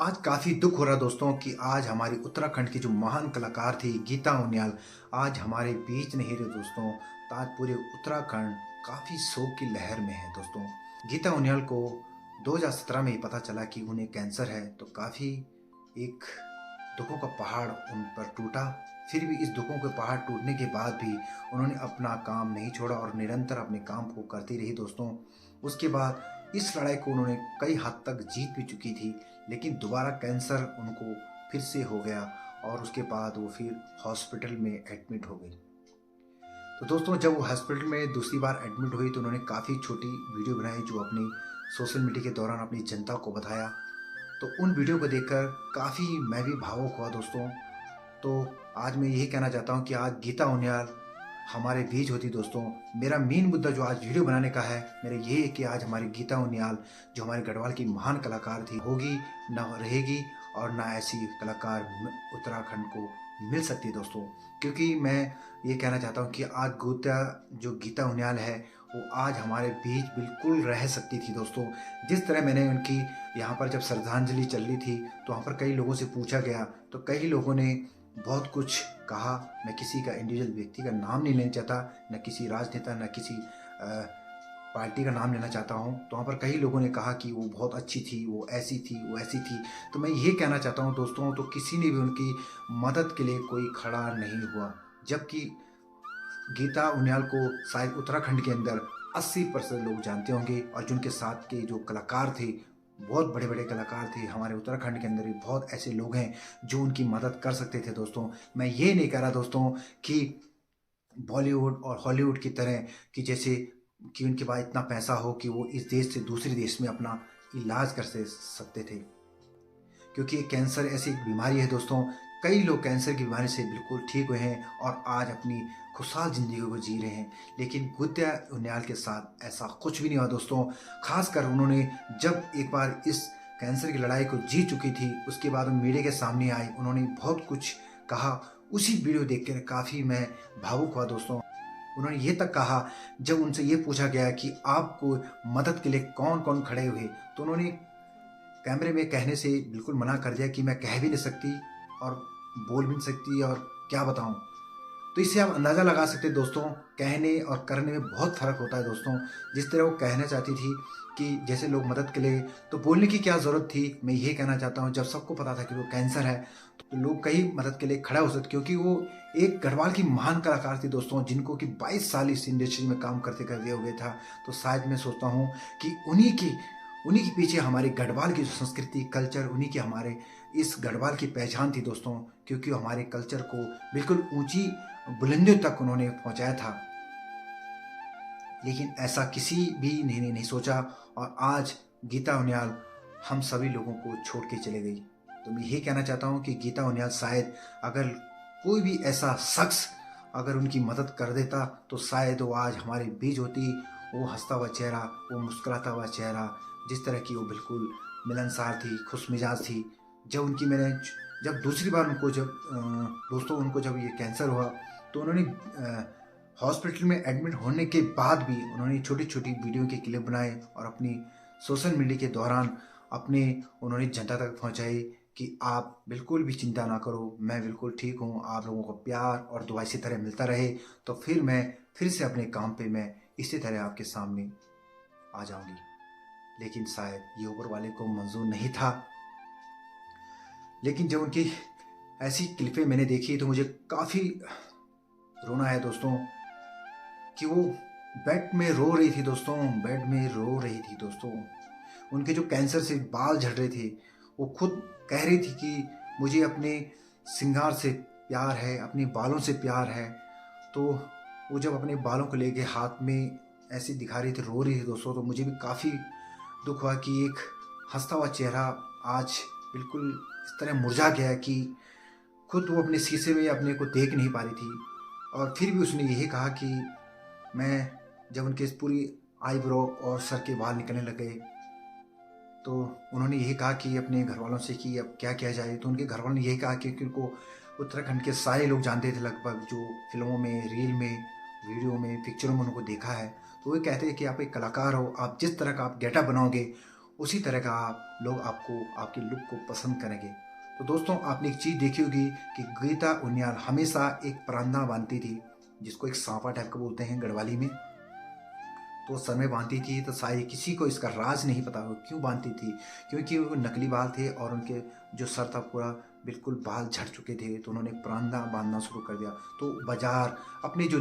आज काफ़ी दुख हो रहा है दोस्तों कि आज हमारी उत्तराखंड की जो महान कलाकार थी गीता उनियाल आज हमारे बीच नहीं रहे दोस्तों। तो आज पूरे उत्तराखंड काफ़ी शोक की लहर में है दोस्तों। गीता उनियाल को 2017 में ही पता चला कि उन्हें कैंसर है, तो काफ़ी एक दुखों का पहाड़ उन पर टूटा। फिर भी इस दुखों के पहाड़ टूटने के बाद भी उन्होंने अपना काम नहीं छोड़ा और निरंतर अपने काम को करती रही दोस्तों। उसके बाद इस लड़ाई को उन्होंने कई हद तक जीत भी चुकी थी, लेकिन दोबारा कैंसर उनको फिर से हो गया और उसके बाद वो फिर हॉस्पिटल में एडमिट हो गई। तो दोस्तों जब वो हॉस्पिटल में दूसरी बार एडमिट हुई तो उन्होंने काफ़ी छोटी वीडियो बनाई जो अपनी सोशल मीडिया के दौरान अपनी जनता को बताया। तो उन वीडियो को देखकर काफ़ी मैं भी भावुक हुआ दोस्तों। तो आज मैं यही कहना चाहता हूँ कि आज गीता उनियाल हमारे बीच होती दोस्तों। मेरा मेन मुद्दा जो आज वीडियो बनाने का है मेरा ये है कि आज हमारी गीता उनियाल जो हमारे गढ़वाल की महान कलाकार थी होगी ना रहेगी, और ना ऐसी कलाकार उत्तराखंड को मिल सकती दोस्तों। क्योंकि मैं ये कहना चाहता हूँ कि आज गीता उनियाल है वो आज हमारे बीच बिल्कुल रह सकती थी दोस्तों। जिस तरह मैंने उनकी यहाँ पर जब श्रद्धांजलि चल रही थी तो वहाँ पर कई लोगों से पूछा गया तो कई लोगों ने बहुत कुछ कहा। मैं किसी का इंडिविजुअल व्यक्ति का नाम नहीं लेना चाहता, न किसी राजनेता न किसी पार्टी का नाम लेना चाहता हूँ। तो वहाँ पर कई लोगों ने कहा कि वो बहुत अच्छी थी, वो ऐसी थी, वो ऐसी थी। तो मैं ये कहना चाहता हूँ दोस्तों, तो किसी ने भी उनकी मदद के लिए कोई खड़ा नहीं हुआ। जबकि गीता उनियाल को शायद उत्तराखंड के अंदर 80% लोग जानते होंगे और जिनके साथ के जो कलाकार थे बहुत बड़े बड़े कलाकार थे। हमारे उत्तराखंड के अंदर भी बहुत ऐसे लोग हैं जो उनकी मदद कर सकते थे दोस्तों। मैं ये नहीं कह रहा दोस्तों कि बॉलीवुड और हॉलीवुड की तरह कि जैसे कि उनके पास इतना पैसा हो कि वो इस देश से दूसरे देश में अपना इलाज कर सकते थे, क्योंकि कैंसर ऐसी एक बीमारी है दोस्तों। कई लोग कैंसर की बीमारी से बिल्कुल ठीक हुए हैं और आज अपनी खुशहाल ज़िंदगी को जी रहे हैं, लेकिन गीता उनियाल के साथ ऐसा कुछ भी नहीं हुआ दोस्तों। खासकर उन्होंने जब एक बार इस कैंसर की लड़ाई को जीत चुकी थी उसके बाद वो मीडिया के सामने आई, उन्होंने बहुत कुछ कहा। उसी वीडियो देख कर काफ़ी मैं भावुक हुआ दोस्तों। उन्होंने ये तक कहा, जब उनसे ये पूछा गया कि आपको मदद के लिए कौन कौन खड़े हुए, तो उन्होंने कैमरे में कहने से बिल्कुल मना कर दिया कि मैं कह भी नहीं सकती और बोल भी नहीं सकती और क्या बताऊं। तो इससे आप अंदाज़ा लगा सकते हैं दोस्तों, कहने और करने में बहुत फ़र्क होता है दोस्तों। जिस तरह वो कहना चाहती थी कि जैसे लोग मदद के लिए, तो बोलने की क्या ज़रूरत थी। मैं ये कहना चाहता हूँ जब सबको पता था कि वो कैंसर है तो लोग कहीं मदद के लिए खड़ा हो सकते, क्योंकि वो एक गढ़वाल की महान कलाकार थी दोस्तों जिनको कि 22 साल इस इंडस्ट्री में काम करते करते हो गया था। तो शायद मैं सोचता हूँ कि उन्हीं के पीछे हमारे गढ़वाल की जो संस्कृति कल्चर, उन्हीं की हमारे इस गढ़वाल की पहचान थी दोस्तों, क्योंकि हमारे कल्चर को बिल्कुल ऊंची बुलंदियों तक उन्होंने पहुंचाया था। लेकिन ऐसा किसी भी ने नहीं सोचा और आज गीता उनियाल हम सभी लोगों को छोड़ के चले गई। तो मैं ये कहना चाहता हूँ कि गीता उनियाल शायद अगर कोई भी ऐसा शख्स अगर उनकी मदद कर देता तो शायद वो आज हमारे बीच होती। वो हंसता हुआ चेहरा, वो मुस्कुराता हुआ चेहरा, जिस तरह की वो बिल्कुल मिलनसार थी, खुश मिजाज थी। जब दूसरी बार उनको जब ये कैंसर हुआ तो उन्होंने हॉस्पिटल में एडमिट होने के बाद भी उन्होंने छोटी छोटी वीडियो के क्लिप बनाए और अपनी सोशल मीडिया के दौरान उन्होंने जनता तक पहुंचाई कि आप बिल्कुल भी चिंता ना करो, मैं बिल्कुल ठीक हूँ, आप लोगों को प्यार और दुआ इसी तरह मिलता रहे तो फिर मैं फिर से अपने काम पे मैं इसी तरह आपके सामने आ जाऊंगी। लेकिन शायद ये ऊपर वाले को मंजूर नहीं था। लेकिन जब उनकी ऐसी क्लिपें मैंने देखी तो मुझे काफ़ी रोना आया दोस्तों कि वो बेड में रो रही थी दोस्तों, बेड में रो रही थी दोस्तों। उनके जो कैंसर से बाल झड़ रहे थे, वो खुद कह रही थी कि मुझे अपने श्रृंगार से प्यार है, अपने बालों से प्यार है। तो वो जब अपने बालों को लेके हाथ में ऐसे दिखा रही थी, रो रही थी दोस्तों, तो मुझे भी काफ़ी दुख हुआ कि एक हंसता हुआ चेहरा आज बिल्कुल इस तरह मुरझा गया कि खुद वो अपने शीशे में अपने को देख नहीं पा रही थी। और फिर भी उसने यही कहा कि मैं जब उनके पूरी आईब्रो और सर के बाल निकलने लगे तो उन्होंने यही कहा कि अपने घर वालों से कि अब क्या किया जाए। तो उनके घर वालों ने यही कहा कि उनको उत्तराखंड के सारे लोग जानते थे लगभग, जो फिल्मों में, रील में, वीडियो में, पिक्चरों में उनको देखा है। तो वो कहते हैं कि आप एक कलाकार हो, आप जिस तरह का आप गेटअप बनाओगे उसी तरह का लोग आपको आपके लुक को पसंद करेंगे। तो दोस्तों, आपने एक चीज़ देखी होगी कि गीता उनियाल हमेशा एक परांदा बांधती थी, जिसको एक सांपा टाइप का बोलते हैं गढ़वाली में। तो सर में बांधती थी, तो शायद किसी को इसका राज नहीं पता वो क्यों बांधती थी, क्योंकि वो नकली बाल थे और उनके जो सर था पूरा बिल्कुल बाल झड़ चुके थे। तो उन्होंने परांदा बांधना शुरू कर दिया। तो बाजार अपने जो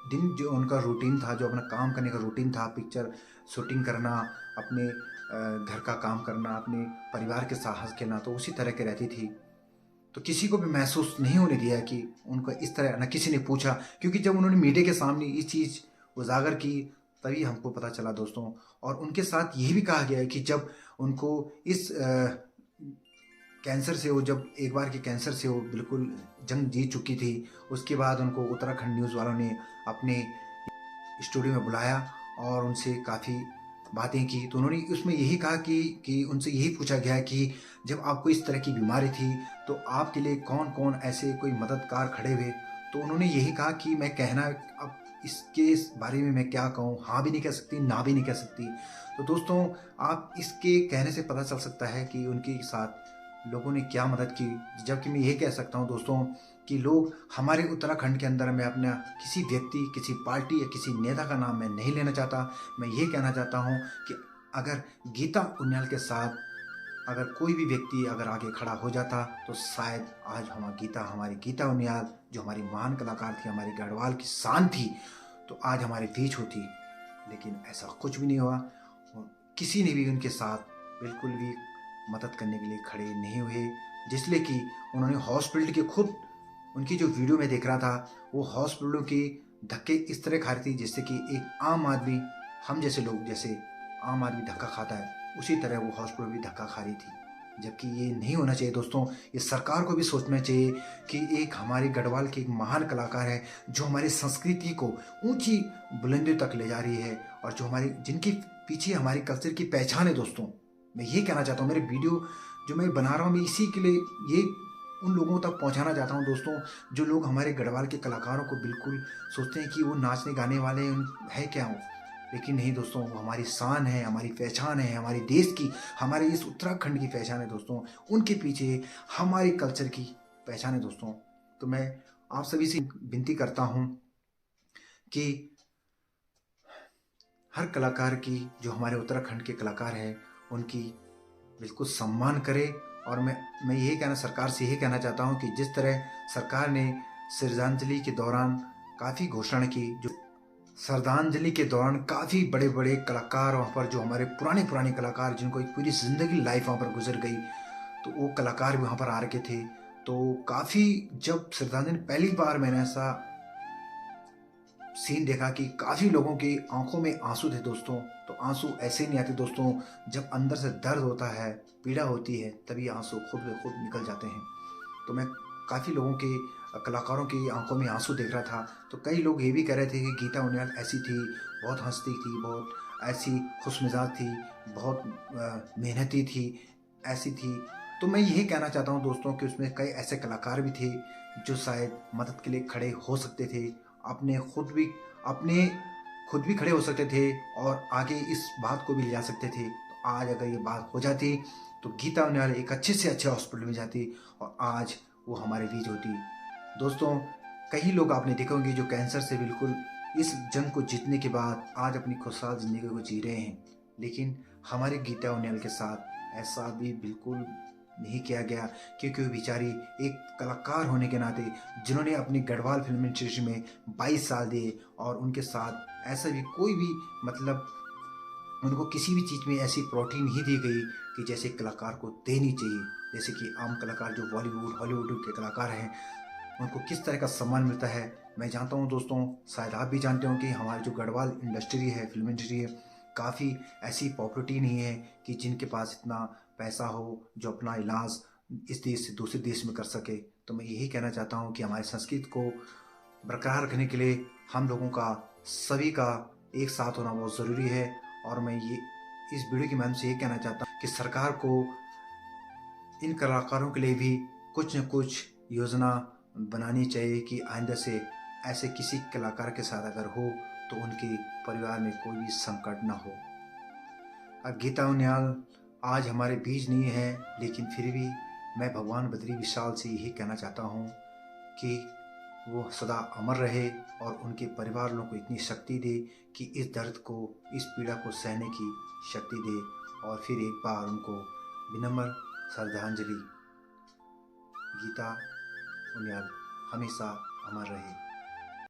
दिन, जो उनका रूटीन था, जो अपना काम करने का रूटीन था, पिक्चर शूटिंग करना, अपने घर का काम करना, अपने परिवार के साथ हंस खेलना, तो उसी तरह के रहती थी। तो किसी को भी महसूस नहीं होने दिया कि उनको इस तरह, ना किसी ने पूछा, क्योंकि जब उन्होंने मीडिया के सामने ये चीज़ उजागर की तभी हमको पता चला दोस्तों। और उनके साथ ये भी कहा गया है कि जब उनको इस कैंसर से, वो जब एक बार के कैंसर से वो बिल्कुल जंग जीत चुकी थी, उसके बाद उनको उत्तराखंड न्यूज़ वालों ने अपने स्टूडियो में बुलाया और उनसे काफ़ी बातें की। तो उन्होंने उसमें यही कहा कि उनसे यही पूछा गया कि जब आपको इस तरह की बीमारी थी तो आपके लिए कौन कौन ऐसे कोई मददगार खड़े हुए। तो उन्होंने यही कहा कि मैं कहना, अब इसके इस बारे में मैं क्या कहूँ, हाँ भी नहीं कह सकती, ना भी नहीं कह सकती। तो दोस्तों, आप इसके कहने से पता चल सकता है कि उनके साथ लोगों ने क्या मदद की। जबकि मैं ये कह सकता हूँ दोस्तों कि लोग हमारे उत्तराखंड के अंदर, मैं अपना किसी व्यक्ति, किसी पार्टी या किसी नेता का नाम मैं नहीं लेना चाहता। मैं ये कहना चाहता हूँ कि अगर गीता उनियाल के साथ अगर कोई भी व्यक्ति अगर आगे खड़ा हो जाता तो शायद आज हमारी गीता उनियाल, जो हमारी महान कलाकार थी, हमारी गढ़वाल की शान थी, तो आज हमारे बीच होती। लेकिन ऐसा कुछ भी नहीं हुआ और किसी ने भी उनके साथ बिल्कुल भी मदद करने के लिए खड़े नहीं हुए। जिसलिए कि उन्होंने हॉस्पिटल के खुद, उनकी जो वीडियो में देख रहा था, वो हॉस्पिटलों के धक्के इस तरह खा रही थी जैसे कि एक आम आदमी, हम जैसे लोग जैसे आम आदमी धक्का खाता है, उसी तरह वो हॉस्पिटल भी धक्का खा रही थी। जबकि ये नहीं होना चाहिए दोस्तों। ये सरकार को भी सोचना चाहिए कि एक हमारे गढ़वाल की एक महान कलाकार है, जो हमारी संस्कृति को ऊंची बुलंदियों तक ले जा रही है, और जो हमारी, जिनके पीछे हमारी कल्चर की पहचान है दोस्तों। मैं ये कहना चाहता हूँ, मेरे वीडियो जो मैं बना रहा हूँ, मैं इसी के लिए ये उन लोगों तक पहुंचाना चाहता हूं दोस्तों, जो लोग हमारे गढ़वाल के कलाकारों को बिल्कुल सोचते हैं कि वो नाचने गाने वाले है क्या हो। लेकिन नहीं दोस्तों, वो हमारी शान है, हमारी पहचान है, हमारे देश की, हमारे इस उत्तराखंड की पहचान है दोस्तों। उनके पीछे हमारे कल्चर की पहचान है दोस्तों। तो मैं आप सभी से विनती करता हूं कि हर कलाकार की, जो हमारे उत्तराखंड के कलाकार हैं, उनकी बिल्कुल सम्मान करे। और मैं यही कहना, सरकार से यही कहना चाहता हूँ कि जिस तरह सरकार ने श्रद्धांजलि के दौरान काफ़ी घोषणा की, जो श्रद्धांजलि के दौरान काफ़ी बड़े बड़े कलाकार वहाँ पर, जो हमारे पुराने पुराने कलाकार, जिनको एक पूरी ज़िंदगी लाइफ वहाँ पर गुजर गई, तो वो कलाकार भी वहाँ पर आ रखे थे। तो काफ़ी, जब श्रद्धांजलि पहली बार मैंने ऐसा सीन देखा कि काफ़ी लोगों की आंखों में आंसू थे दोस्तों। तो आंसू ऐसे नहीं आते दोस्तों, जब अंदर से दर्द होता है, पीड़ा होती है, तभी आंसू खुद ब खुद निकल जाते हैं। तो मैं काफ़ी लोगों के, कलाकारों की आंखों में आंसू देख रहा था। तो कई लोग ये भी कह रहे थे कि गीता उनियाल ऐसी थी, बहुत हंसती थी, बहुत ऐसी खुशमिजाज थी, बहुत मेहनती थी, ऐसी थी। तो मैं यही कहना चाहता हूँ दोस्तों कि उसमें कई ऐसे कलाकार भी थे जो शायद मदद के लिए खड़े हो सकते थे, अपने खुद भी खड़े हो सकते थे और आगे इस बात को भी ले जा सकते थे। तो आज अगर ये बात हो जाती तो गीता उनियाल एक अच्छे से अच्छे हॉस्पिटल में जाती और आज वो हमारे बीच होती। दोस्तों, कई लोग आपने देखे होंगे जो कैंसर से बिल्कुल इस जंग को जीतने के बाद आज अपनी खुशहाल ज़िंदगी को जी रहे हैं। लेकिन हमारी गीता उनियाल के साथ ऐसा भी बिल्कुल नहीं किया गया, क्योंकि वो बेचारी एक कलाकार होने के नाते, जिन्होंने अपनी गढ़वाल फिल्म इंडस्ट्री में 22 साल दिए, और उनके साथ ऐसा भी कोई भी, मतलब उनको किसी भी चीज़ में ऐसी प्रायोरिटी नहीं दी गई कि जैसे कलाकार को देनी चाहिए। जैसे कि आम कलाकार जो बॉलीवुड हॉलीवुड के कलाकार हैं, उनको किस तरह का सम्मान मिलता है मैं जानता हूँ दोस्तों। शायद आप भी जानते हो कि हमारी जो गढ़वाल इंडस्ट्री है, फिल्म इंडस्ट्री है, काफ़ी ऐसी पॉपुलरिटी नहीं है कि जिनके पास इतना पैसा हो जो अपना इलाज इस देश से दूसरे देश में कर सके। तो मैं यही कहना चाहता हूँ कि हमारी संस्कृति को बरकरार रखने के लिए हम लोगों का, सभी का एक साथ होना बहुत ज़रूरी है। और मैं ये इस वीडियो के माध्यम से ये कहना चाहता हूँ कि सरकार को इन कलाकारों के लिए भी कुछ न कुछ योजना बनानी चाहिए कि आइंदा से ऐसे किसी कलाकार के साथ अगर हो तो उनके परिवार में कोई भी संकट ना हो। अब गीता उनियाल आज हमारे बीच नहीं है, लेकिन फिर भी मैं भगवान बद्री विशाल से यही कहना चाहता हूँ कि वो सदा अमर रहे और उनके परिवार वालों को इतनी शक्ति दे कि इस दर्द को, इस पीड़ा को सहने की शक्ति दे। और फिर एक बार उनको विनम्र श्रद्धांजलि। गीता उनियाल हमेशा अमर रहे।